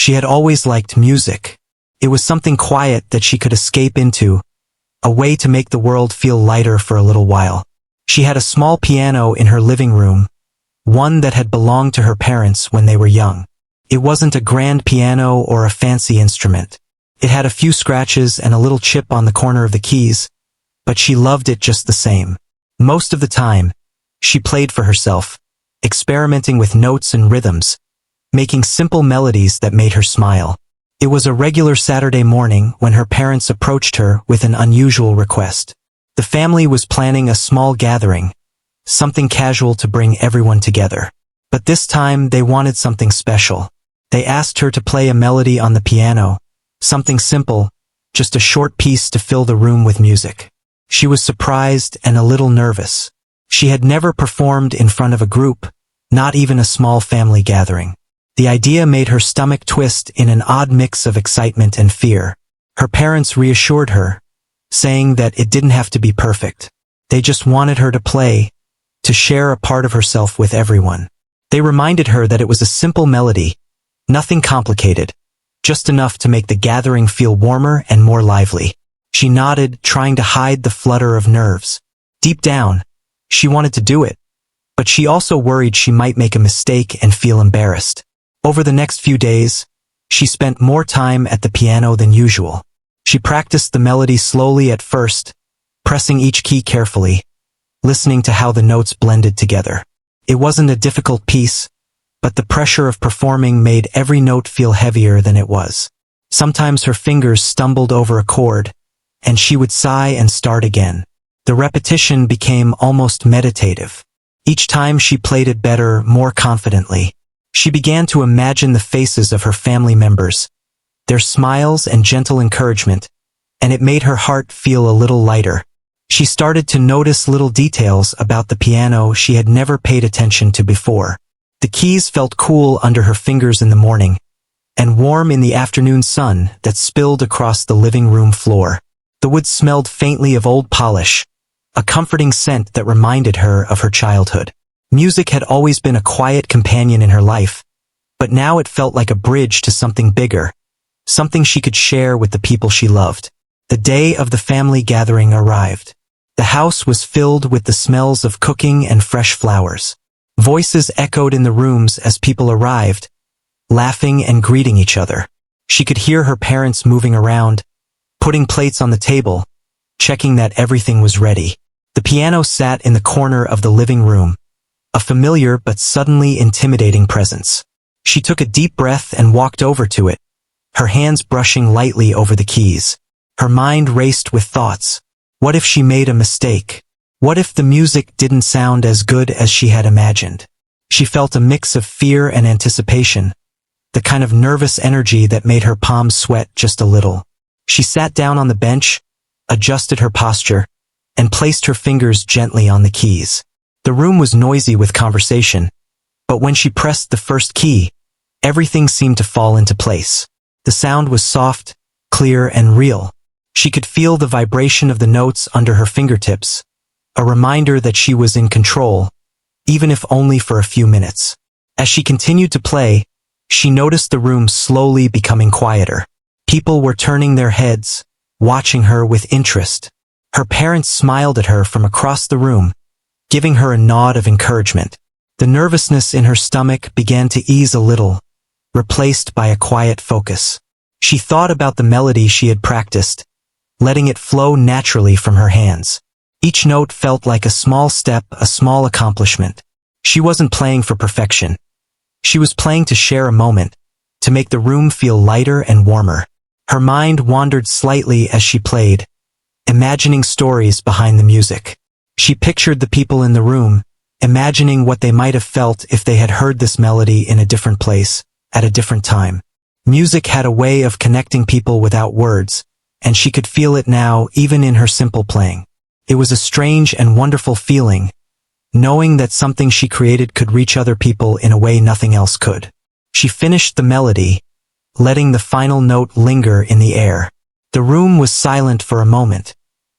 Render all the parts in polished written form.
She had always liked music. It was something quiet that she could escape into, a way to make the world feel lighter for a little while. She had a small piano in her living room, one that had belonged to her parents when they were young. It wasn't a grand piano or a fancy instrument. It had a few scratches and a little chip on the corner of the keys, but she loved it just the same. Most of the time, she played for herself, experimenting with notes and rhythms, making simple melodies that made her smile. It was a regular Saturday morning when her parents approached her with an unusual request. The family was planning a small gathering, something casual to bring everyone together. But this time they wanted something special. They asked her to play a melody on the piano, something simple, just a short piece to fill the room with music. She was surprised and a little nervous. She had never performed in front of a group, not even a small family gathering. The idea made her stomach twist in an odd mix of excitement and fear. Her parents reassured her, saying that it didn't have to be perfect. They just wanted her to play, to share a part of herself with everyone. They reminded her that it was a simple melody, nothing complicated, just enough to make the gathering feel warmer and more lively. She nodded, trying to hide the flutter of nerves. Deep down, she wanted to do it, but she also worried she might make a mistake and feel embarrassed. Over the next few days, she spent more time at the piano than usual. She practiced the melody slowly at first, pressing each key carefully, listening to how the notes blended together. It wasn't a difficult piece, but the pressure of performing made every note feel heavier than it was. Sometimes her fingers stumbled over a chord, and she would sigh and start again. The repetition became almost meditative. Each time she played it better, more confidently. She began to imagine the faces of her family members, their smiles and gentle encouragement, and it made her heart feel a little lighter. She started to notice little details about the piano she had never paid attention to before. The keys felt cool under her fingers in the morning, and warm in the afternoon sun that spilled across the living room floor. The wood smelled faintly of old polish, a comforting scent that reminded her of her childhood. Music had always been a quiet companion in her life, but now it felt like a bridge to something bigger, something she could share with the people she loved. The day of the family gathering arrived. The house was filled with the smells of cooking and fresh flowers. Voices echoed in the rooms as people arrived, laughing and greeting each other. She could hear her parents moving around, putting plates on the table, checking that everything was ready. The piano sat in the corner of the living room, a familiar but suddenly intimidating presence. She took a deep breath and walked over to it, her hands brushing lightly over the keys. Her mind raced with thoughts. What if she made a mistake? What if the music didn't sound as good as she had imagined? She felt a mix of fear and anticipation, the kind of nervous energy that made her palms sweat just a little. She sat down on the bench, adjusted her posture, and placed her fingers gently on the keys. The room was noisy with conversation, but when she pressed the first key, everything seemed to fall into place. The sound was soft, clear, and real. She could feel the vibration of the notes under her fingertips, a reminder that she was in control, even if only for a few minutes. As she continued to play, she noticed the room slowly becoming quieter. People were turning their heads, watching her with interest. Her parents smiled at her from across the room, giving her a nod of encouragement. The nervousness in her stomach began to ease a little, replaced by a quiet focus. She thought about the melody she had practiced, letting it flow naturally from her hands. Each note felt like a small step, a small accomplishment. She wasn't playing for perfection. She was playing to share a moment, to make the room feel lighter and warmer. Her mind wandered slightly as she played, imagining stories behind the music. She pictured the people in the room, imagining what they might have felt if they had heard this melody in a different place, at a different time. Music had a way of connecting people without words, and she could feel it now even in her simple playing. It was a strange and wonderful feeling, knowing that something she created could reach other people in a way nothing else could. She finished the melody, letting the final note linger in the air. The room was silent for a moment,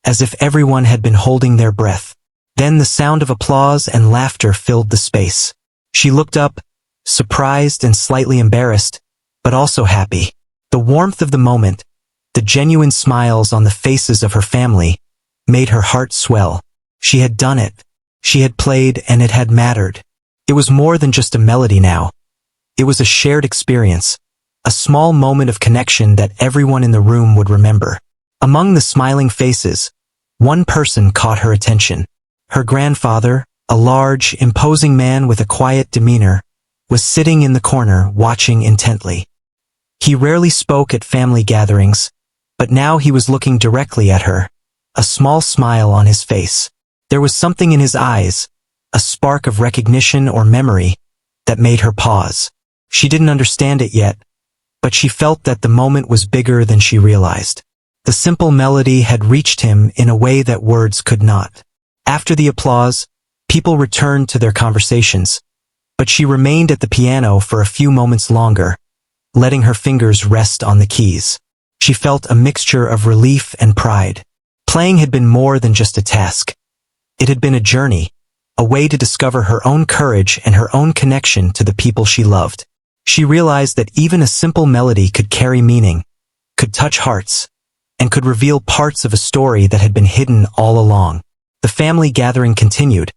as if everyone had been holding their breath. Then the sound of applause and laughter filled the space. She looked up, surprised and slightly embarrassed, but also happy. The warmth of the moment, the genuine smiles on the faces of her family, made her heart swell. She had done it. She had played, and it had mattered. It was more than just a melody now. It was a shared experience, a small moment of connection that everyone in the room would remember. Among the smiling faces, one person caught her attention. Her grandfather, a large, imposing man with a quiet demeanor, was sitting in the corner watching intently. He rarely spoke at family gatherings, but now he was looking directly at her, a small smile on his face. There was something in his eyes, a spark of recognition or memory, that made her pause. She didn't understand it yet, but she felt that the moment was bigger than she realized. The simple melody had reached him in a way that words could not. After the applause, people returned to their conversations, but she remained at the piano for a few moments longer, letting her fingers rest on the keys. She felt a mixture of relief and pride. Playing had been more than just a task. It had been a journey, a way to discover her own courage and her own connection to the people she loved. She realized that even a simple melody could carry meaning, could touch hearts, and could reveal parts of a story that had been hidden all along. The family gathering continued,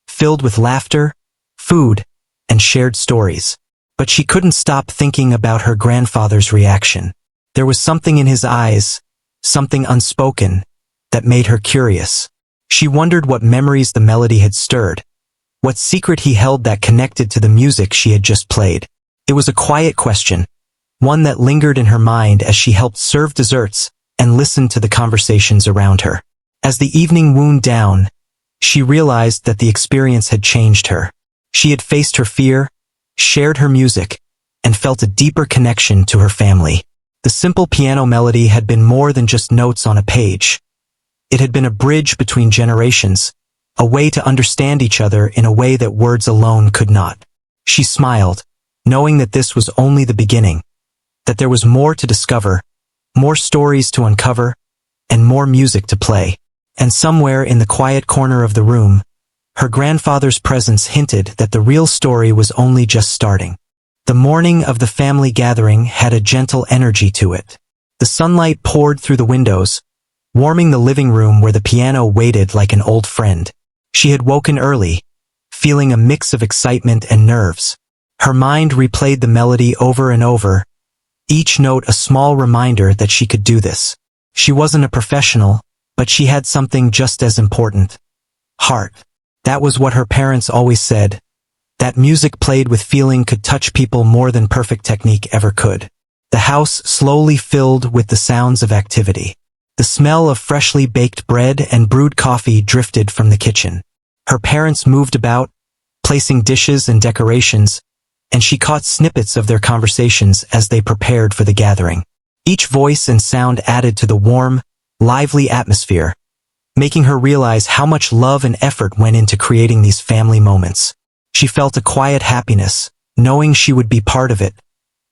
filled with laughter, food, and shared stories. But she couldn't stop thinking about her grandfather's reaction. There was something in his eyes, something unspoken, that made her curious. She wondered what memories the melody had stirred, what secret he held that connected to the music she had just played. It was a quiet question, one that lingered in her mind as she helped serve desserts and listened to the conversations around her. As the evening wound down, she realized that the experience had changed her. She had faced her fear, shared her music, and felt a deeper connection to her family. The simple piano melody had been more than just notes on a page. It had been a bridge between generations, a way to understand each other in a way that words alone could not. She smiled, knowing that this was only the beginning, that there was more to discover, more stories to uncover, and more music to play. And somewhere in the quiet corner of the room, her grandfather's presence hinted that the real story was only just starting. The morning of the family gathering had a gentle energy to it. The sunlight poured through the windows, warming the living room where the piano waited like an old friend. She had woken early, feeling a mix of excitement and nerves. Her mind replayed the melody over and over, each note a small reminder that she could do this. She wasn't a professional, but she had something just as important. Heart. That was what her parents always said. That music played with feeling could touch people more than perfect technique ever could. The house slowly filled with the sounds of activity. The smell of freshly baked bread and brewed coffee drifted from the kitchen. Her parents moved about, placing dishes and decorations, and she caught snippets of their conversations as they prepared for the gathering. Each voice and sound added to the warm, lively atmosphere, making her realize how much love and effort went into creating these family moments. She felt a quiet happiness, knowing she would be part of it,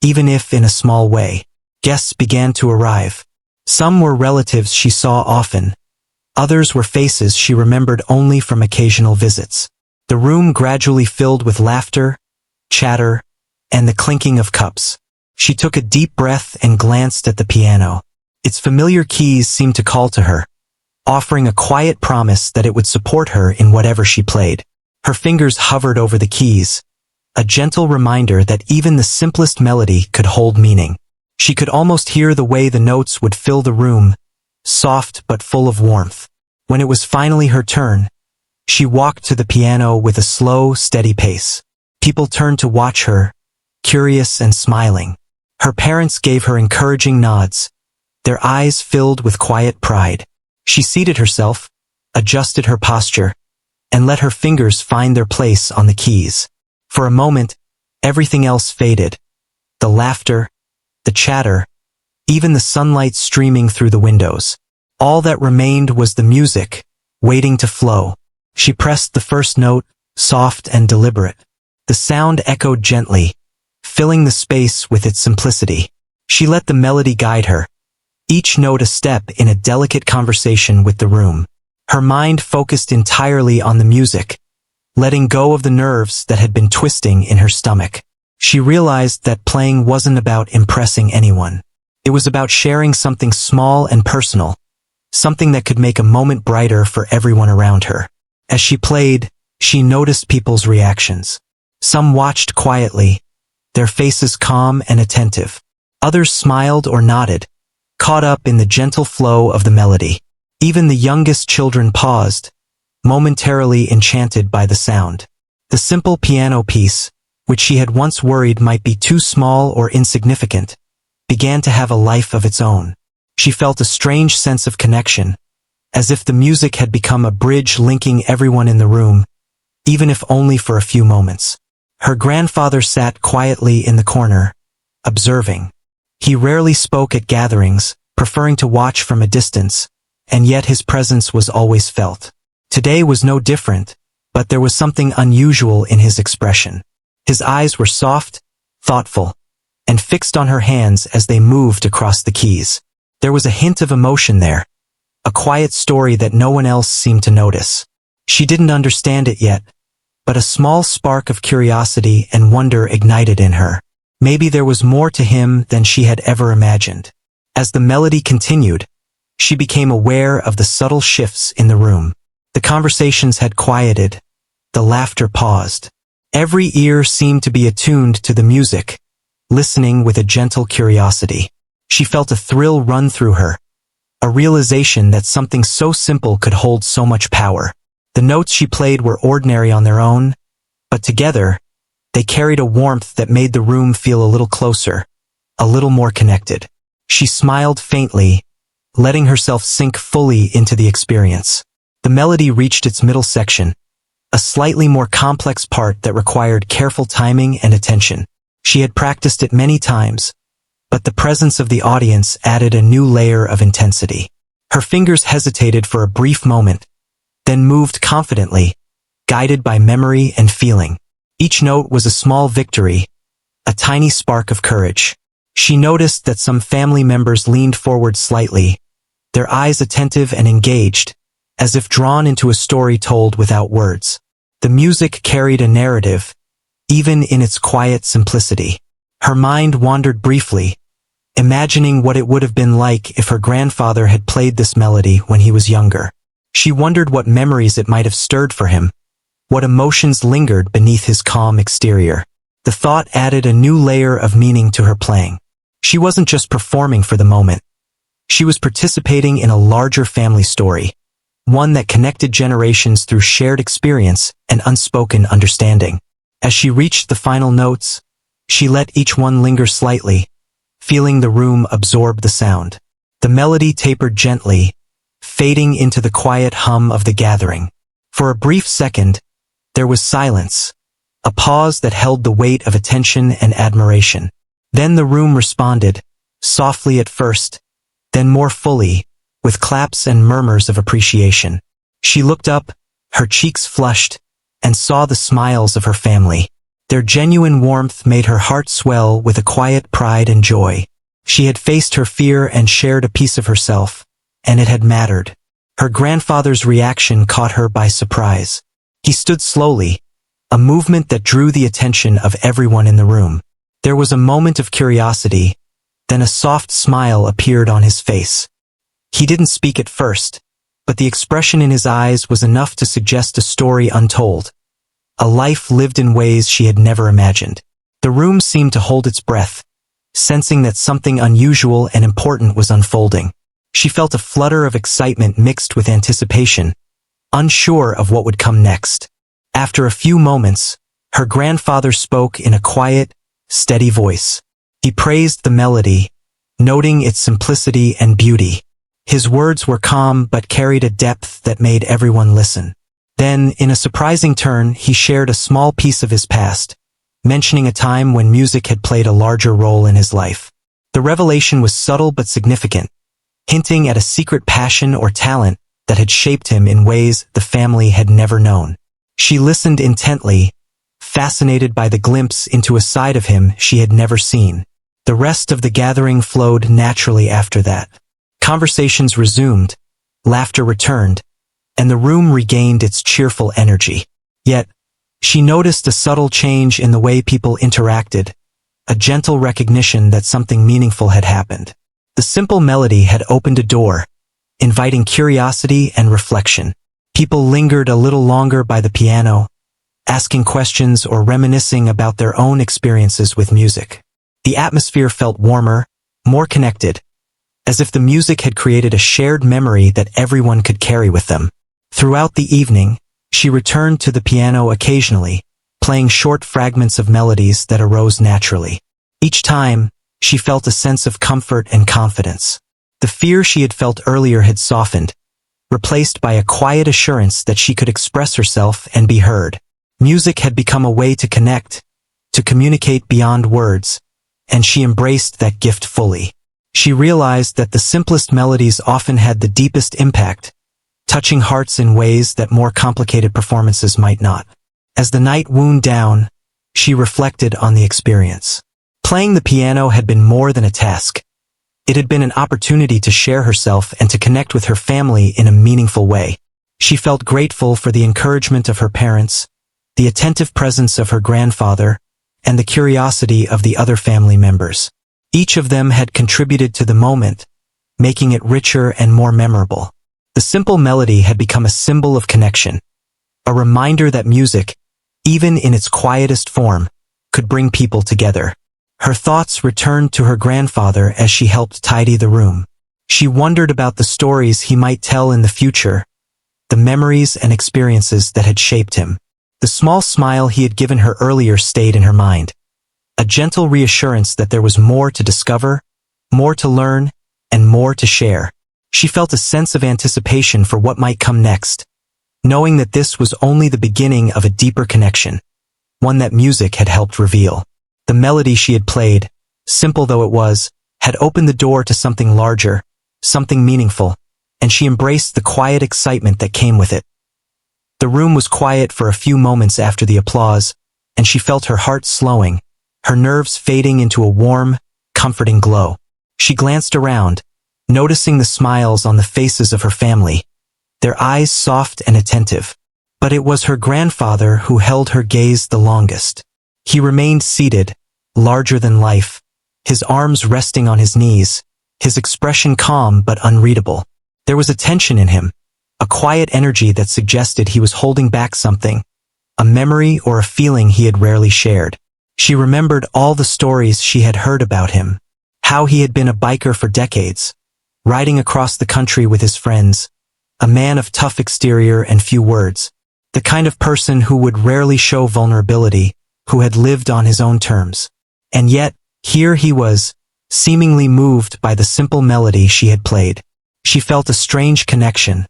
even if in a small way. Guests began to arrive. Some were relatives she saw often. Others were faces she remembered only from occasional visits. The room gradually filled with laughter, chatter, and the clinking of cups. She took a deep breath and glanced at the piano. Its familiar keys seemed to call to her, offering a quiet promise that it would support her in whatever she played. Her fingers hovered over the keys, a gentle reminder that even the simplest melody could hold meaning. She could almost hear the way the notes would fill the room, soft but full of warmth. When it was finally her turn, she walked to the piano with a slow, steady pace. People turned to watch her, curious and smiling. Her parents gave her encouraging nods, their eyes filled with quiet pride. She seated herself, adjusted her posture, and let her fingers find their place on the keys. For a moment, everything else faded. The laughter, the chatter, even the sunlight streaming through the windows. All that remained was the music, waiting to flow. She pressed the first note, soft and deliberate. The sound echoed gently, filling the space with its simplicity. She let the melody guide her, each note a step in a delicate conversation with the room. Her mind focused entirely on the music, letting go of the nerves that had been twisting in her stomach. She realized that playing wasn't about impressing anyone. It was about sharing something small and personal, something that could make a moment brighter for everyone around her. As she played, she noticed people's reactions. Some watched quietly, their faces calm and attentive. Others smiled or nodded, caught up in the gentle flow of the melody. Even the youngest children paused, momentarily enchanted by the sound. The simple piano piece, which she had once worried might be too small or insignificant, began to have a life of its own. She felt a strange sense of connection, as if the music had become a bridge linking everyone in the room, even if only for a few moments. Her grandfather sat quietly in the corner, observing. He rarely spoke at gatherings, preferring to watch from a distance, and yet his presence was always felt. Today was no different, but there was something unusual in his expression. His eyes were soft, thoughtful, and fixed on her hands as they moved across the keys. There was a hint of emotion there, a quiet story that no one else seemed to notice. She didn't understand it yet, but a small spark of curiosity and wonder ignited in her. Maybe there was more to him than she had ever imagined. As the melody continued, she became aware of the subtle shifts in the room. The conversations had quieted, the laughter paused. Every ear seemed to be attuned to the music, listening with a gentle curiosity. She felt a thrill run through her, a realization that something so simple could hold so much power. The notes she played were ordinary on their own, but together, they carried a warmth that made the room feel a little closer, a little more connected. She smiled faintly, letting herself sink fully into the experience. The melody reached its middle section, a slightly more complex part that required careful timing and attention. She had practiced it many times, but the presence of the audience added a new layer of intensity. Her fingers hesitated for a brief moment, then moved confidently, guided by memory and feeling. Each note was a small victory, a tiny spark of courage. She noticed that some family members leaned forward slightly, their eyes attentive and engaged, as if drawn into a story told without words. The music carried a narrative, even in its quiet simplicity. Her mind wandered briefly, imagining what it would have been like if her grandfather had played this melody when he was younger. She wondered what memories it might have stirred for him, what emotions lingered beneath his calm exterior. The thought added a new layer of meaning to her playing. She wasn't just performing for the moment. She was participating in a larger family story, one that connected generations through shared experience and unspoken understanding. As she reached the final notes, she let each one linger slightly, feeling the room absorb the sound. The melody tapered gently, fading into the quiet hum of the gathering. For a brief second, there was silence, a pause that held the weight of attention and admiration. Then the room responded, softly at first, then more fully, with claps and murmurs of appreciation. She looked up, her cheeks flushed, and saw the smiles of her family. Their genuine warmth made her heart swell with a quiet pride and joy. She had faced her fear and shared a piece of herself, and it had mattered. Her grandfather's reaction caught her by surprise. He stood slowly, a movement that drew the attention of everyone in the room. There was a moment of curiosity, then a soft smile appeared on his face. He didn't speak at first, but the expression in his eyes was enough to suggest a story untold, a life lived in ways she had never imagined. The room seemed to hold its breath, sensing that something unusual and important was unfolding. She felt a flutter of excitement mixed with anticipation, unsure of what would come next. After a few moments, her grandfather spoke in a quiet, steady voice. He praised the melody, noting its simplicity and beauty. His words were calm but carried a depth that made everyone listen. Then, in a surprising turn, he shared a small piece of his past, mentioning a time when music had played a larger role in his life. The revelation was subtle but significant, hinting at a secret passion or talent that had shaped him in ways the family had never known. She listened intently, fascinated by the glimpse into a side of him she had never seen. The rest of the gathering flowed naturally after that. Conversations resumed, laughter returned, and the room regained its cheerful energy. Yet, She noticed a subtle change in the way people interacted, a gentle recognition that something meaningful had happened. The simple melody had opened a door, inviting curiosity and reflection. People lingered a little longer by the piano, asking questions or reminiscing about their own experiences with music. The atmosphere felt warmer, more connected, as if the music had created a shared memory that everyone could carry with them. Throughout the evening, she returned to the piano occasionally, playing short fragments of melodies that arose naturally. Each time, she felt a sense of comfort and confidence. The fear she had felt earlier had softened, replaced by a quiet assurance that she could express herself and be heard. Music had become a way to connect, to communicate beyond words, and she embraced that gift fully. She realized that the simplest melodies often had the deepest impact, touching hearts in ways that more complicated performances might not. As the night wound down, she reflected on the experience. Playing the piano had been more than a task. It had been an opportunity to share herself and to connect with her family in a meaningful way. She felt grateful for the encouragement of her parents, the attentive presence of her grandfather, and the curiosity of the other family members. Each of them had contributed to the moment, making it richer and more memorable. The simple melody had become a symbol of connection, a reminder that music, even in its quietest form, could bring people together. Her thoughts returned to her grandfather as she helped tidy the room. She wondered about the stories he might tell in the future, the memories and experiences that had shaped him. The small smile he had given her earlier stayed in her mind, a gentle reassurance that there was more to discover, more to learn, and more to share. She felt a sense of anticipation for what might come next, knowing that this was only the beginning of a deeper connection, one that music had helped reveal. The melody she had played, simple though it was, had opened the door to something larger, something meaningful, and she embraced the quiet excitement that came with it. The room was quiet for a few moments after the applause, and she felt her heart slowing, her nerves fading into a warm, comforting glow. She glanced around, noticing the smiles on the faces of her family, their eyes soft and attentive. But it was her grandfather who held her gaze the longest. He remained seated, larger than life, his arms resting on his knees, his expression calm but unreadable. There was a tension in him, a quiet energy that suggested he was holding back something, a memory or a feeling he had rarely shared. She remembered all the stories she had heard about him, how he had been a biker for decades, riding across the country with his friends, a man of tough exterior and few words, the kind of person who would rarely show vulnerability, who had lived on his own terms. And yet, here he was, seemingly moved by the simple melody she had played. She felt a strange connection,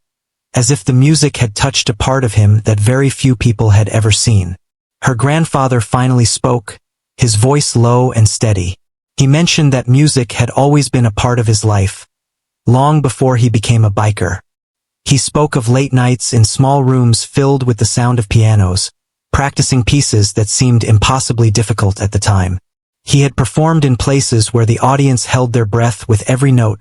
as if the music had touched a part of him that very few people had ever seen. Her grandfather finally spoke, his voice low and steady. He mentioned that music had always been a part of his life, long before he became a biker. He spoke of late nights in small rooms filled with the sound of pianos, practicing pieces that seemed impossibly difficult at the time. He had performed in places where the audience held their breath with every note,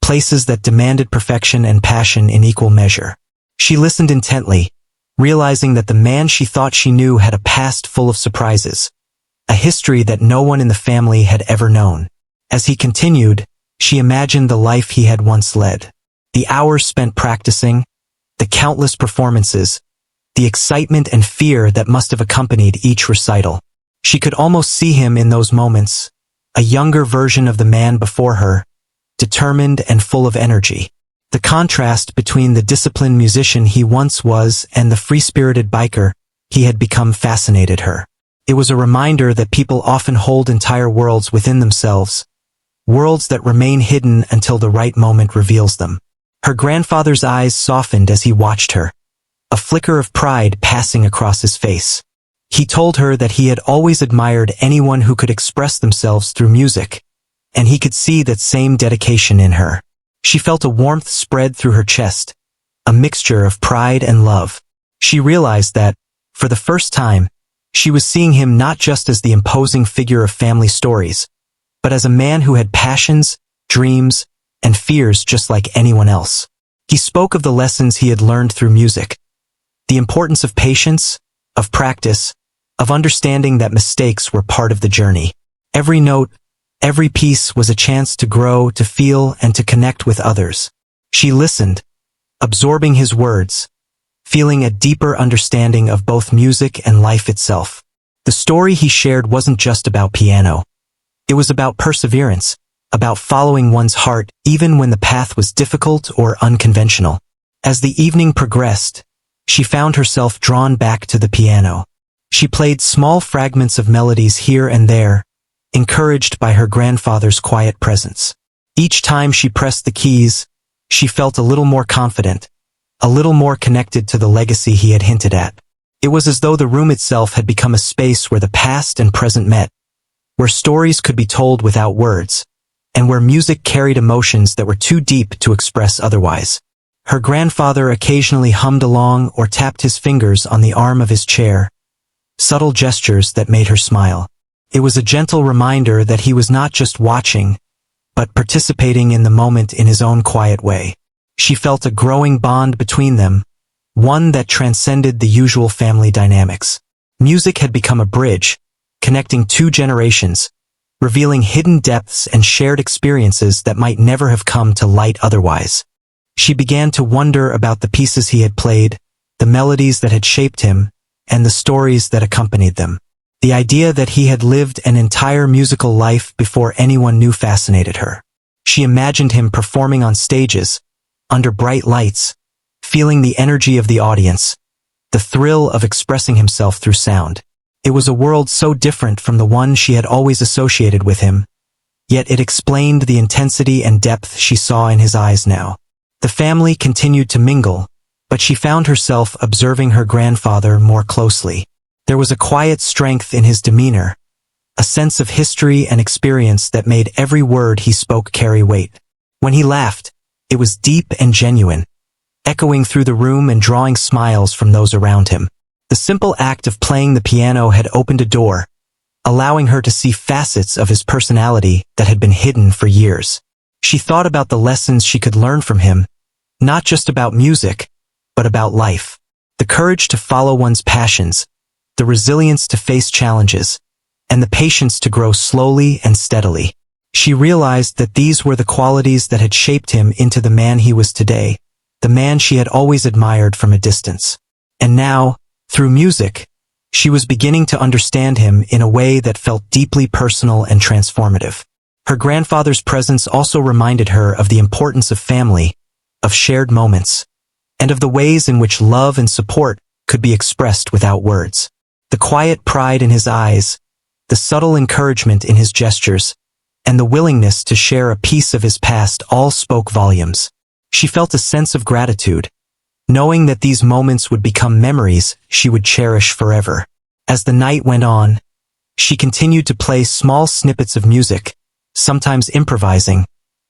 places that demanded perfection and passion in equal measure. She listened intently, realizing that the man she thought she knew had a past full of surprises, a history that no one in the family had ever known. As he continued, she imagined the life he had once led. The hours spent practicing, the countless performances, the excitement and fear that must have accompanied each recital. She could almost see him in those moments, a younger version of the man before her, determined and full of energy. The contrast between the disciplined musician he once was and the free-spirited biker he had become fascinated her. It was a reminder that people often hold entire worlds within themselves, worlds that remain hidden until the right moment reveals them. Her grandfather's eyes softened as he watched her, a flicker of pride passing across his face. He told her that he had always admired anyone who could express themselves through music, and he could see that same dedication in her. She felt a warmth spread through her chest, a mixture of pride and love. She realized that, for the first time, she was seeing him not just as the imposing figure of family stories, but as a man who had passions, dreams, and fears just like anyone else. He spoke of the lessons he had learned through music, the importance of patience, of practice, of understanding that mistakes were part of the journey. Every note, every piece was a chance to grow, to feel, and to connect with others. She listened, absorbing his words, feeling a deeper understanding of both music and life itself. The story he shared wasn't just about piano. It was about perseverance, about following one's heart even when the path was difficult or unconventional. As the evening progressed, she found herself drawn back to the piano. She played small fragments of melodies here and there, encouraged by her grandfather's quiet presence. Each time she pressed the keys, she felt a little more confident, a little more connected to the legacy he had hinted at. It was as though the room itself had become a space where the past and present met, where stories could be told without words, and where music carried emotions that were too deep to express otherwise. Her grandfather occasionally hummed along or tapped his fingers on the arm of his chair, subtle gestures that made her smile. It was a gentle reminder that he was not just watching, but participating in the moment in his own quiet way. She felt a growing bond between them, one that transcended the usual family dynamics. Music had become a bridge, connecting two generations, revealing hidden depths and shared experiences that might never have come to light otherwise. She began to wonder about the pieces he had played, the melodies that had shaped him, and the stories that accompanied them. The idea that he had lived an entire musical life before anyone knew fascinated her. She imagined him performing on stages, under bright lights, feeling the energy of the audience, the thrill of expressing himself through sound. It was a world so different from the one she had always associated with him, yet it explained the intensity and depth she saw in his eyes now. The family continued to mingle, but she found herself observing her grandfather more closely. There was a quiet strength in his demeanor, a sense of history and experience that made every word he spoke carry weight. When he laughed, it was deep and genuine, echoing through the room and drawing smiles from those around him. The simple act of playing the piano had opened a door, allowing her to see facets of his personality that had been hidden for years. She thought about the lessons she could learn from him, not just about music, but about life. The courage to follow one's passions, the resilience to face challenges, and the patience to grow slowly and steadily. She realized that these were the qualities that had shaped him into the man he was today, the man she had always admired from a distance. And now, through music, she was beginning to understand him in a way that felt deeply personal and transformative. Her grandfather's presence also reminded her of the importance of family, of shared moments, and of the ways in which love and support could be expressed without words. The quiet pride in his eyes, the subtle encouragement in his gestures, and the willingness to share a piece of his past all spoke volumes. She felt a sense of gratitude, knowing that these moments would become memories she would cherish forever. As the night went on, she continued to play small snippets of music, sometimes improvising,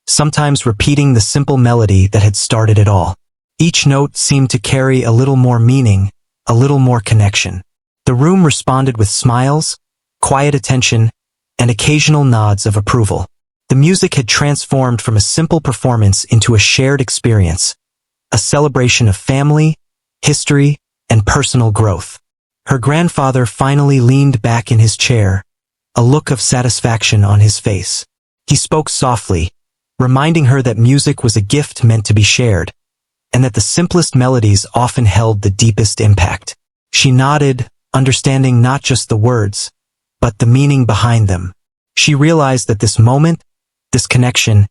sometimes repeating the simple melody that had started it all. Each note seemed to carry a little more meaning, a little more connection. The room responded with smiles, quiet attention, and occasional nods of approval. The music had transformed from a simple performance into a shared experience, a celebration of family, history, and personal growth. Her grandfather finally leaned back in his chair, a look of satisfaction on his face. He spoke softly, reminding her that music was a gift meant to be shared, and that the simplest melodies often held the deepest impact. She nodded, understanding not just the words, but the meaning behind them. She realized that this moment, this connection,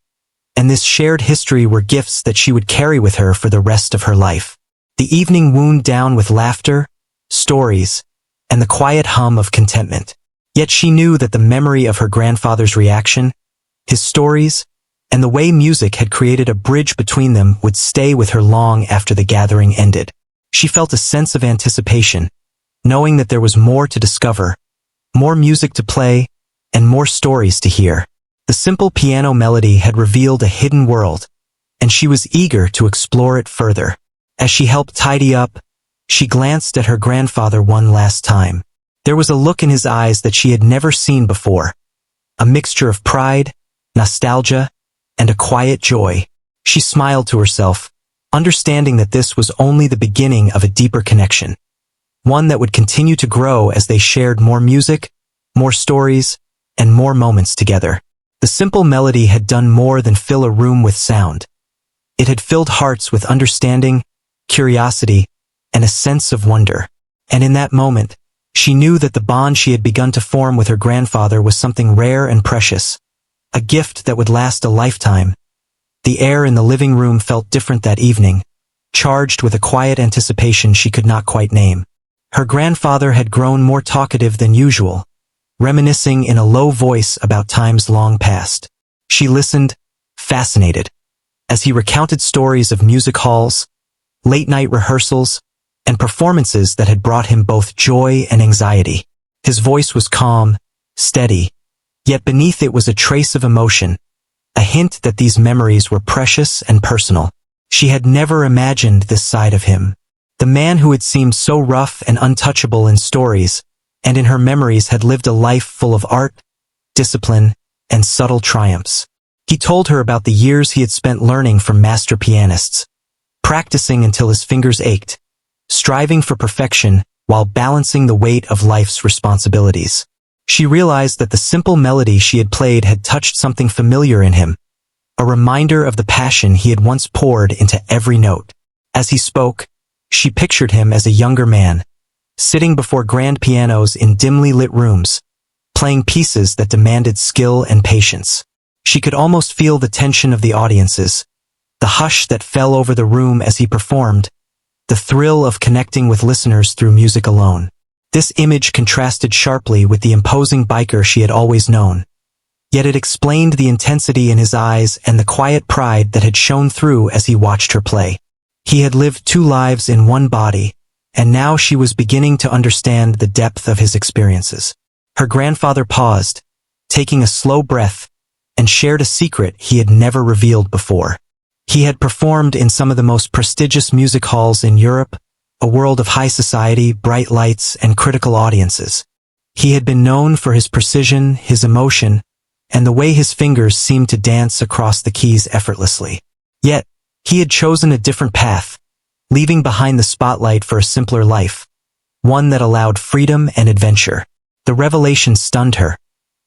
and this shared history were gifts that she would carry with her for the rest of her life. The evening wound down with laughter, stories, and the quiet hum of contentment. Yet she knew that the memory of her grandfather's reaction, his stories, and the way music had created a bridge between them would stay with her long after the gathering ended. She felt a sense of anticipation, knowing that there was more to discover, more music to play, and more stories to hear. The simple piano melody had revealed a hidden world, and she was eager to explore it further. As she helped tidy up, she glanced at her grandfather one last time. There was a look in his eyes that she had never seen before, a mixture of pride, nostalgia, and a quiet joy. She smiled to herself, understanding that this was only the beginning of a deeper connection. one that would continue to grow as they shared more music, more stories, and more moments together. The simple melody had done more than fill a room with sound. It had filled hearts with understanding, curiosity, and a sense of wonder. And in that moment, she knew that the bond she had begun to form with her grandfather was something rare and precious, a gift that would last a lifetime. The air in the living room felt different that evening, charged with a quiet anticipation she could not quite name. Her grandfather had grown more talkative than usual, reminiscing in a low voice about times long past. She listened, fascinated, as he recounted stories of music halls, late-night rehearsals, and performances that had brought him both joy and anxiety. His voice was calm, steady, yet beneath it was a trace of emotion, a hint that these memories were precious and personal. She had never imagined this side of him. The man who had seemed so rough and untouchable in stories, and in her memories had lived a life full of art, discipline, and subtle triumphs. He told her about the years he had spent learning from master pianists, practicing until his fingers ached, striving for perfection while balancing the weight of life's responsibilities. She realized that the simple melody she had played had touched something familiar in him, a reminder of the passion he had once poured into every note. As he spoke, she pictured him as a younger man, sitting before grand pianos in dimly lit rooms, playing pieces that demanded skill and patience. She could almost feel the tension of the audiences, the hush that fell over the room as he performed, the thrill of connecting with listeners through music alone. This image contrasted sharply with the imposing biker she had always known. Yet it explained the intensity in his eyes and the quiet pride that had shone through as he watched her play. He had lived two lives in one body, and now she was beginning to understand the depth of his experiences. Her grandfather paused, taking a slow breath, and shared a secret he had never revealed before. He had performed in some of the most prestigious music halls in Europe, a world of high society, bright lights, and critical audiences. He had been known for his precision, his emotion, and the way his fingers seemed to dance across the keys effortlessly. Yet, he had chosen a different path, leaving behind the spotlight for a simpler life, one that allowed freedom and adventure. The revelation stunned her,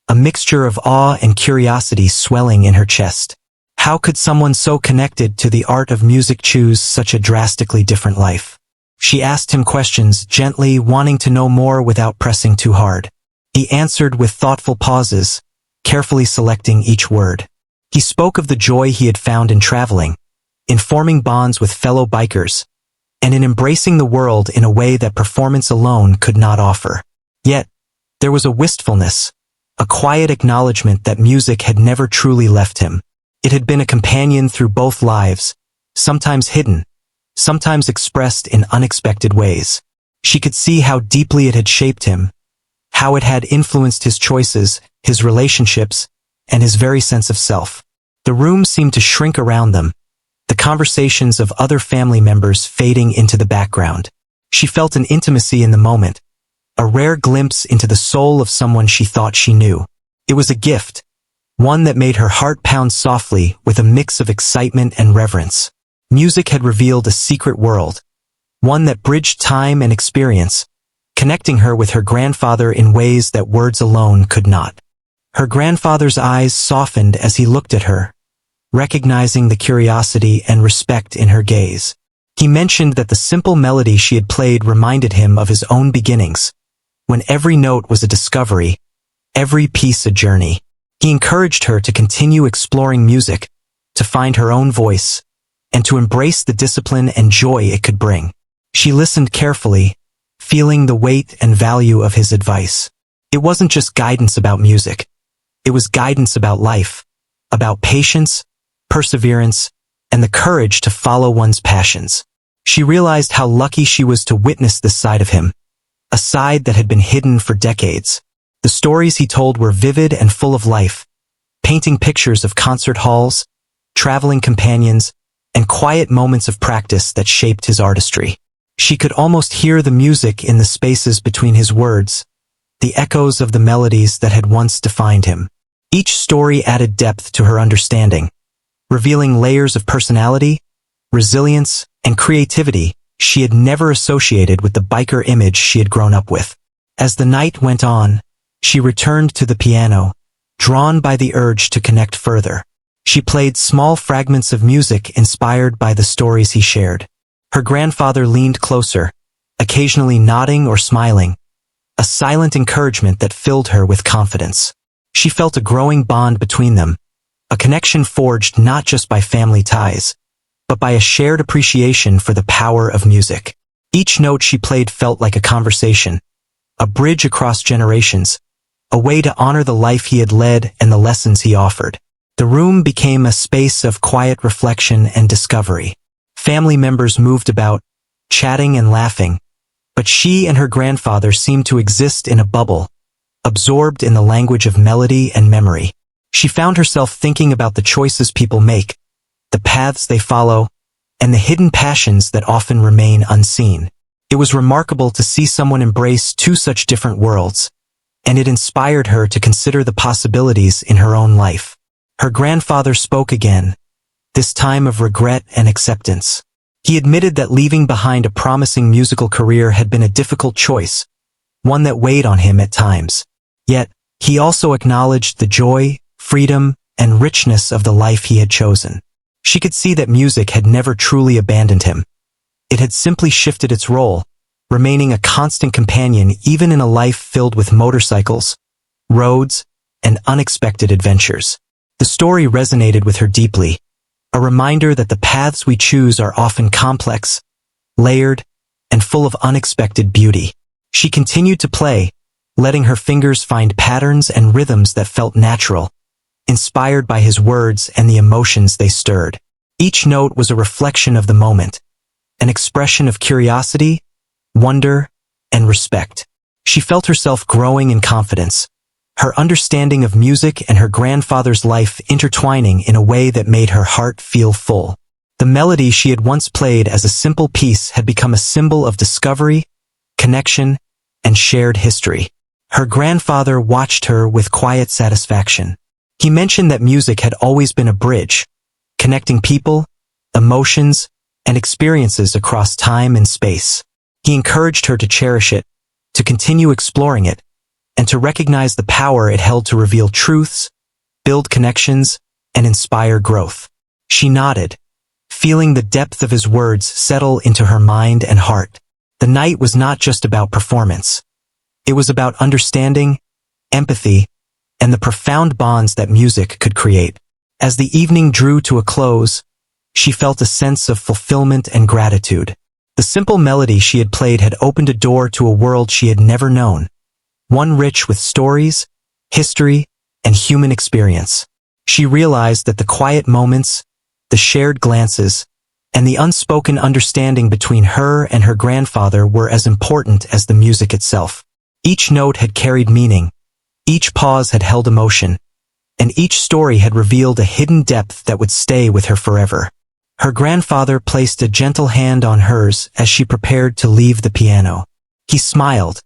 a mixture of awe and curiosity swelling in her chest. How could someone so connected to the art of music choose such a drastically different life? She asked him questions, gently, wanting to know more without pressing too hard. He answered with thoughtful pauses, carefully selecting each word. He spoke of the joy he had found in traveling, in forming bonds with fellow bikers, and in embracing the world in a way that performance alone could not offer. Yet, there was a wistfulness, a quiet acknowledgement that music had never truly left him. It had been a companion through both lives, sometimes hidden, sometimes expressed in unexpected ways. She could see how deeply it had shaped him, how it had influenced his choices, his relationships, and his very sense of self. The room seemed to shrink around them, the conversations of other family members fading into the background. She felt an intimacy in the moment, a rare glimpse into the soul of someone she thought she knew. It was a gift, one that made her heart pound softly with a mix of excitement and reverence. Music had revealed a secret world, one that bridged time and experience, connecting her with her grandfather in ways that words alone could not. Her grandfather's eyes softened as he looked at her, recognizing the curiosity and respect in her gaze. He mentioned that the simple melody she had played reminded him of his own beginnings, when every note was a discovery, every piece a journey. He encouraged her to continue exploring music, to find her own voice, and to embrace the discipline and joy it could bring. She listened carefully, feeling the weight and value of his advice. It wasn't just guidance about music. It was guidance about life, about patience, perseverance, and the courage to follow one's passions. She realized how lucky she was to witness this side of him, a side that had been hidden for decades. The stories he told were vivid and full of life, painting pictures of concert halls, traveling companions, and quiet moments of practice that shaped his artistry. She could almost hear the music in the spaces between his words, the echoes of the melodies that had once defined him. Each story added depth to her understanding, revealing layers of personality, resilience, and creativity she had never associated with the biker image she had grown up with. As the night went on, she returned to the piano, drawn by the urge to connect further. She played small fragments of music inspired by the stories he shared. Her grandfather leaned closer, occasionally nodding or smiling, a silent encouragement that filled her with confidence. She felt a growing bond between them, a connection forged not just by family ties, but by a shared appreciation for the power of music. Each note she played felt like a conversation, a bridge across generations, a way to honor the life he had led and the lessons he offered. The room became a space of quiet reflection and discovery. Family members moved about, chatting and laughing, but she and her grandfather seemed to exist in a bubble, absorbed in the language of melody and memory. She found herself thinking about the choices people make, the paths they follow, and the hidden passions that often remain unseen. It was remarkable to see someone embrace two such different worlds, and it inspired her to consider the possibilities in her own life. Her grandfather spoke again, this time of regret and acceptance. He admitted that leaving behind a promising musical career had been a difficult choice, one that weighed on him at times. Yet, he also acknowledged the joy, freedom, and richness of the life he had chosen. She could see that music had never truly abandoned him. It had simply shifted its role, remaining a constant companion even in a life filled with motorcycles, roads, and unexpected adventures. The story resonated with her deeply, a reminder that the paths we choose are often complex, layered, and full of unexpected beauty. She continued to play, letting her fingers find patterns and rhythms that felt natural, inspired by his words and the emotions they stirred. Each note was a reflection of the moment, an expression of curiosity, wonder, and respect. She felt herself growing in confidence, her understanding of music and her grandfather's life intertwining in a way that made her heart feel full. The melody she had once played as a simple piece had become a symbol of discovery, connection, and shared history. Her grandfather watched her with quiet satisfaction. He mentioned that music had always been a bridge, connecting people, emotions, and experiences across time and space. He encouraged her to cherish it, to continue exploring it, and to recognize the power it held to reveal truths, build connections, and inspire growth. She nodded, feeling the depth of his words settle into her mind and heart. The night was not just about performance. It was about understanding, empathy, and the profound bonds that music could create. As the evening drew to a close, she felt a sense of fulfillment and gratitude. The simple melody she had played had opened a door to a world she had never known, one rich with stories, history, and human experience. She realized that the quiet moments, the shared glances, and the unspoken understanding between her and her grandfather were as important as the music itself. Each note had carried meaning, each pause had held emotion, and each story had revealed a hidden depth that would stay with her forever. Her grandfather placed a gentle hand on hers as she prepared to leave the piano. He smiled,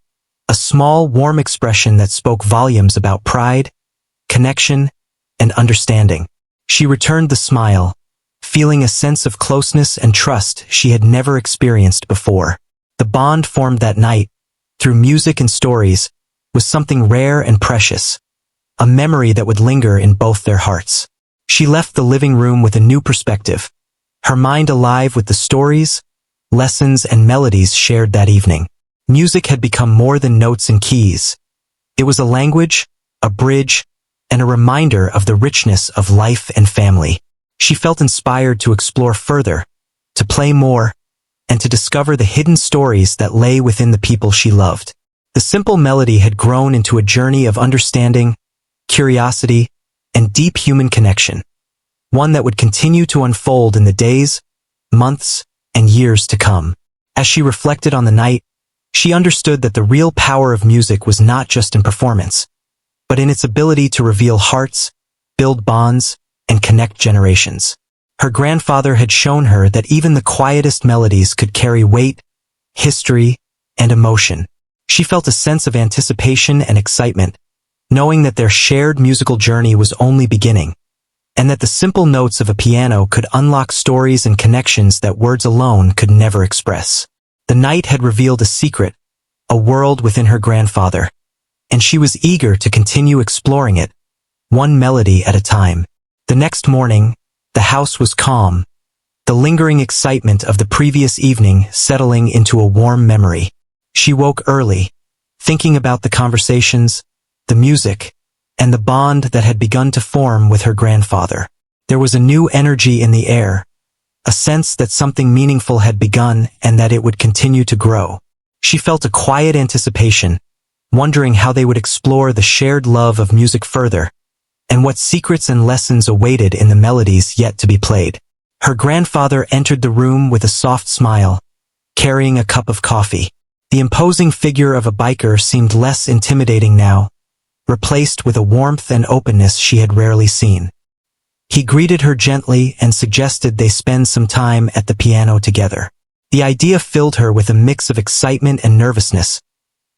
a small, warm expression that spoke volumes about pride, connection, and understanding. She returned the smile, feeling a sense of closeness and trust she had never experienced before. The bond formed that night, through music and stories, was something rare and precious, a memory that would linger in both their hearts. She left the living room with a new perspective, her mind alive with the stories, lessons, and melodies shared that evening. Music had become more than notes and keys. It was a language, a bridge, and a reminder of the richness of life and family. She felt inspired to explore further, to play more, and to discover the hidden stories that lay within the people she loved. The simple melody had grown into a journey of understanding, curiosity, and deep human connection, one that would continue to unfold in the days, months, and years to come. As she reflected on the night, she understood that the real power of music was not just in performance, but in its ability to reveal hearts, build bonds, and connect generations. Her grandfather had shown her that even the quietest melodies could carry weight, history, and emotion. She felt a sense of anticipation and excitement, knowing that their shared musical journey was only beginning, and that the simple notes of a piano could unlock stories and connections that words alone could never express. The night had revealed a secret, a world within her grandfather, and she was eager to continue exploring it, one melody at a time. The next morning, the house was calm, the lingering excitement of the previous evening settling into a warm memory. She woke early, thinking about the conversations, the music, and the bond that had begun to form with her grandfather. There was a new energy in the air, a sense that something meaningful had begun and that it would continue to grow. She felt a quiet anticipation, wondering how they would explore the shared love of music further, and what secrets and lessons awaited in the melodies yet to be played. Her grandfather entered the room with a soft smile, carrying a cup of coffee. The imposing figure of a biker seemed less intimidating now, replaced with a warmth and openness she had rarely seen. He greeted her gently and suggested they spend some time at the piano together. The idea filled her with a mix of excitement and nervousness,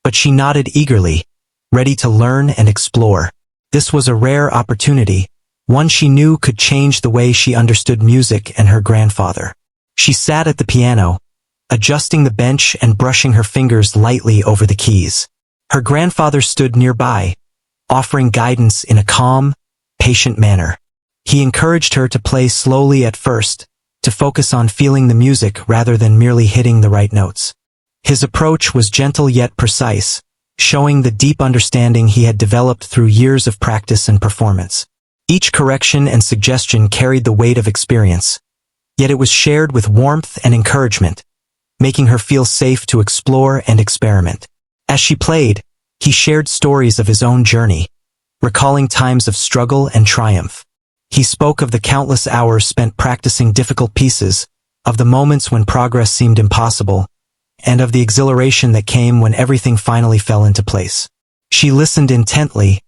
but she nodded eagerly, ready to learn and explore. This was a rare opportunity, one she knew could change the way she understood music and her grandfather. She sat at the piano, adjusting the bench and brushing her fingers lightly over the keys. Her grandfather stood nearby, offering guidance in a calm, patient manner. He encouraged her to play slowly at first, to focus on feeling the music rather than merely hitting the right notes. His approach was gentle yet precise, showing the deep understanding he had developed through years of practice and performance. Each correction and suggestion carried the weight of experience, yet it was shared with warmth and encouragement, making her feel safe to explore and experiment. As she played, he shared stories of his own journey, recalling times of struggle and triumph. He spoke of the countless hours spent practicing difficult pieces, of the moments when progress seemed impossible, and of the exhilaration that came when everything finally fell into place. She listened intently,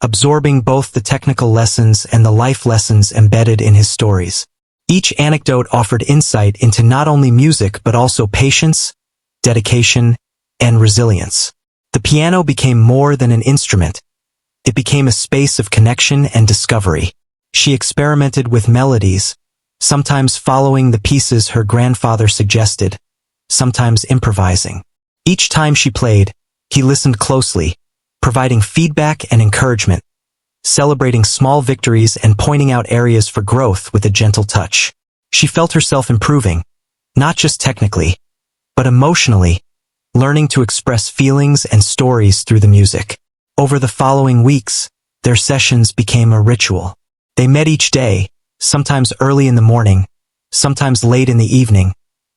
absorbing both the technical lessons and the life lessons embedded in his stories. Each anecdote offered insight into not only music but also patience, dedication, and resilience. The piano became more than an instrument. It became a space of connection and discovery. She experimented with melodies, sometimes following the pieces her grandfather suggested, sometimes improvising. Each time she played, he listened closely, providing feedback and encouragement, celebrating small victories and pointing out areas for growth with a gentle touch. She felt herself improving, not just technically, but emotionally, learning to express feelings and stories through the music. Over the following weeks, their sessions became a ritual. They met each day, sometimes early in the morning, sometimes late in the evening,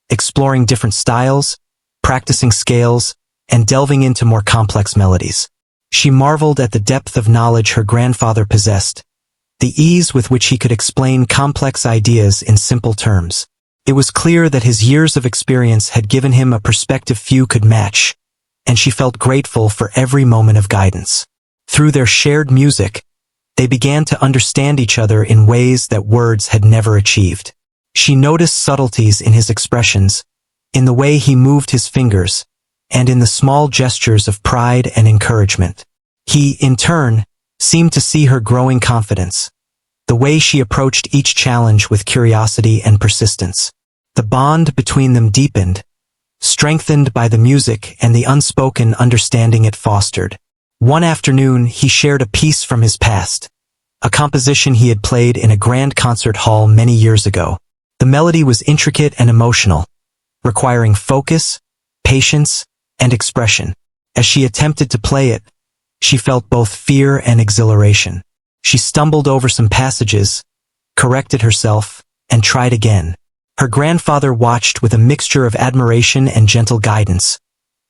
exploring different styles, practicing scales, and delving into more complex melodies. She marveled at the depth of knowledge her grandfather possessed, the ease with which he could explain complex ideas in simple terms. It was clear that his years of experience had given him a perspective few could match, and she felt grateful for every moment of guidance. Through their shared music, they began to understand each other in ways that words had never achieved. She noticed subtleties in his expressions, in the way he moved his fingers, and in the small gestures of pride and encouragement. He, in turn, seemed to see her growing confidence, the way she approached each challenge with curiosity and persistence. The bond between them deepened, strengthened by the music and the unspoken understanding it fostered. One afternoon, he shared a piece from his past, a composition he had played in a grand concert hall many years ago. The melody was intricate and emotional, requiring focus, patience, and expression. As she attempted to play it, she felt both fear and exhilaration. She stumbled over some passages, corrected herself, and tried again. Her grandfather watched with a mixture of admiration and gentle guidance,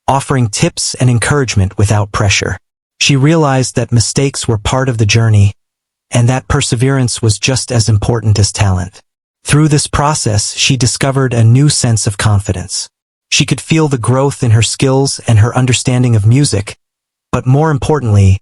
offering tips and encouragement without pressure. She realized that mistakes were part of the journey, and that perseverance was just as important as talent. Through this process, she discovered a new sense of confidence. She could feel the growth in her skills and her understanding of music, but more importantly,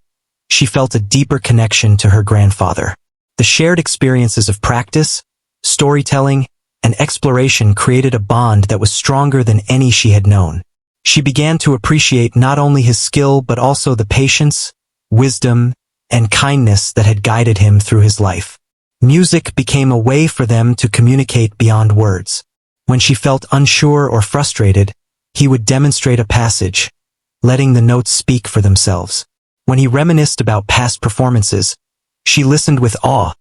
she felt a deeper connection to her grandfather. The shared experiences of practice, storytelling, and exploration created a bond that was stronger than any she had known. She began to appreciate not only his skill but also the patience, wisdom, and kindness that had guided him through his life. Music became a way for them to communicate beyond words. When she felt unsure or frustrated, he would demonstrate a passage, letting the notes speak for themselves. When he reminisced about past performances, she listened with awe,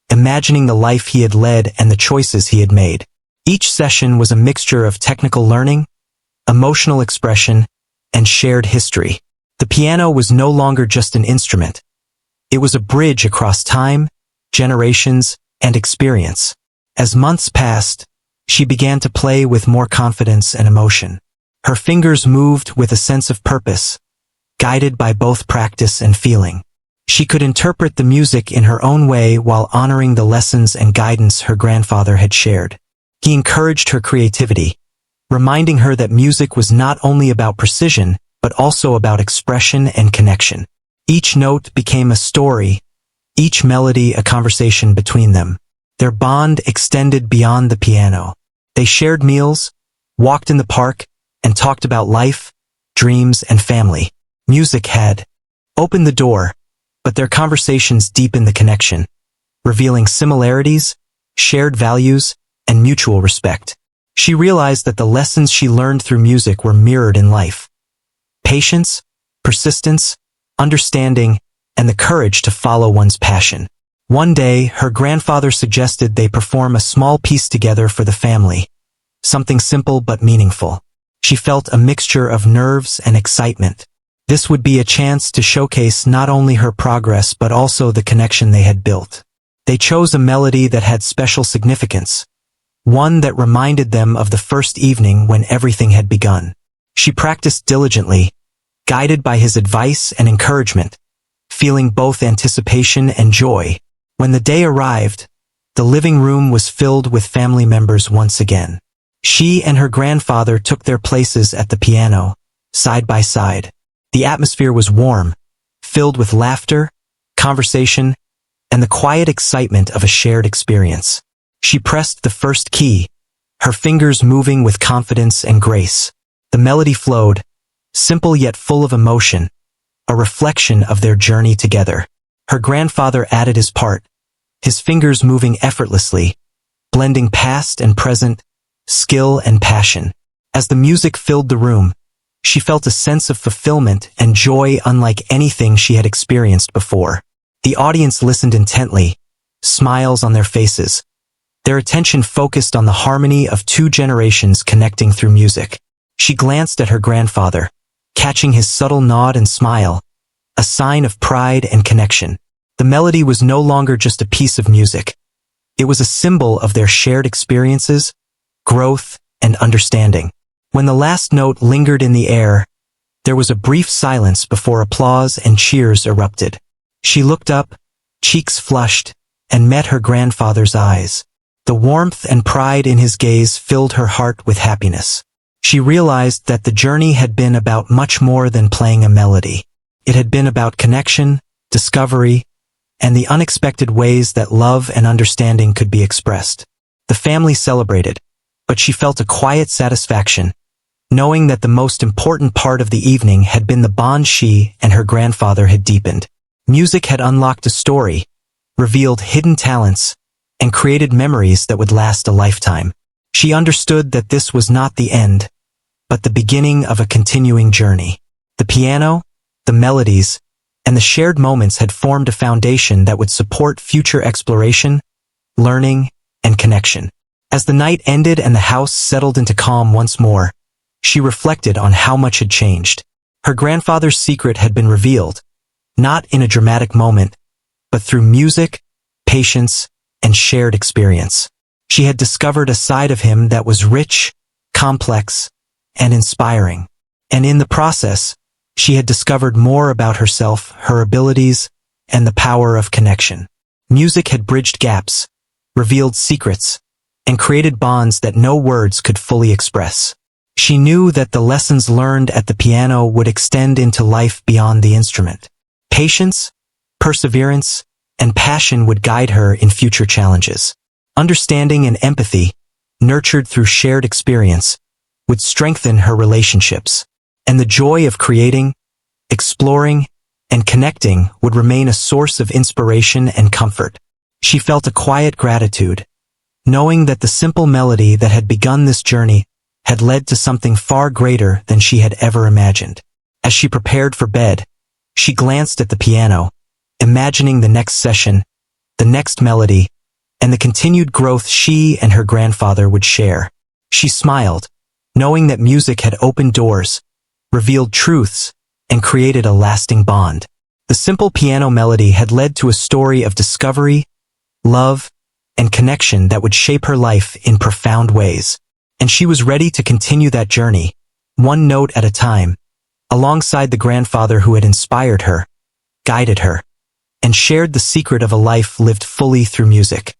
imagining the life he had led and the choices he had made. Each session was a mixture of technical learning, emotional expression, and shared history. The piano was no longer just an instrument. It was a bridge across time, generations, and experience. As months passed, she began to play with more confidence and emotion. Her fingers moved with a sense of purpose, guided by both practice and feeling. She could interpret the music in her own way while honoring the lessons and guidance her grandfather had shared. He encouraged her creativity, reminding her that music was not only about precision, but also about expression and connection. Each note became a story, each melody a conversation between them. Their bond extended beyond the piano. They shared meals, walked in the park, and talked about life, dreams, and family. Music had opened the door, but their conversations deepened the connection, revealing similarities, shared values, and mutual respect. She realized that the lessons she learned through music were mirrored in life. Patience, persistence, understanding, and the courage to follow one's passion. One day, her grandfather suggested they perform a small piece together for the family, something simple but meaningful. She felt a mixture of nerves and excitement. This would be a chance to showcase not only her progress but also the connection they had built. They chose a melody that had special significance, one that reminded them of the first evening when everything had begun. She practiced diligently, guided by his advice and encouragement, feeling both anticipation and joy. When the day arrived, the living room was filled with family members once again. She and her grandfather took their places at the piano, side by side. The atmosphere was warm, filled with laughter, conversation, and the quiet excitement of a shared experience. She pressed the first key, her fingers moving with confidence and grace. The melody flowed, simple yet full of emotion, a reflection of their journey together. Her grandfather added his part, his fingers moving effortlessly, blending past and present, skill and passion. As the music filled the room, she felt a sense of fulfillment and joy unlike anything she had experienced before. The audience listened intently, smiles on their faces, their attention focused on the harmony of two generations connecting through music. She glanced at her grandfather, catching his subtle nod and smile, a sign of pride and connection. The melody was no longer just a piece of music. It was a symbol of their shared experiences, growth, and understanding. When the last note lingered in the air, there was a brief silence before applause and cheers erupted. She looked up, cheeks flushed, and met her grandfather's eyes. The warmth and pride in his gaze filled her heart with happiness. She realized that the journey had been about much more than playing a melody. It had been about connection, discovery, and the unexpected ways that love and understanding could be expressed. The family celebrated, but she felt a quiet satisfaction, knowing that the most important part of the evening had been the bond she and her grandfather had deepened. Music had unlocked a story, revealed hidden talents, and created memories that would last a lifetime. She understood that this was not the end, but the beginning of a continuing journey. The piano, the melodies, and the shared moments had formed a foundation that would support future exploration, learning, and connection. As the night ended and the house settled into calm once more, she reflected on how much had changed. Her grandfather's secret had been revealed, not in a dramatic moment, but through music, patience, and shared experience. She had discovered a side of him that was rich, complex, and inspiring. And in the process, she had discovered more about herself, her abilities, and the power of connection. Music had bridged gaps, revealed secrets, and created bonds that no words could fully express. She knew that the lessons learned at the piano would extend into life beyond the instrument. Patience, perseverance, and passion would guide her in future challenges. Understanding and empathy, nurtured through shared experience, would strengthen her relationships. And the joy of creating, exploring, and connecting would remain a source of inspiration and comfort. She felt a quiet gratitude, knowing that the simple melody that had begun this journey had led to something far greater than she had ever imagined. As she prepared for bed, she glanced at the piano, imagining the next session, the next melody, and the continued growth she and her grandfather would share. She smiled, knowing that music had opened doors, revealed truths, and created a lasting bond. The simple piano melody had led to a story of discovery, love, and connection that would shape her life in profound ways. And she was ready to continue that journey, one note at a time, alongside the grandfather who had inspired her, guided her, and shared the secret of a life lived fully through music.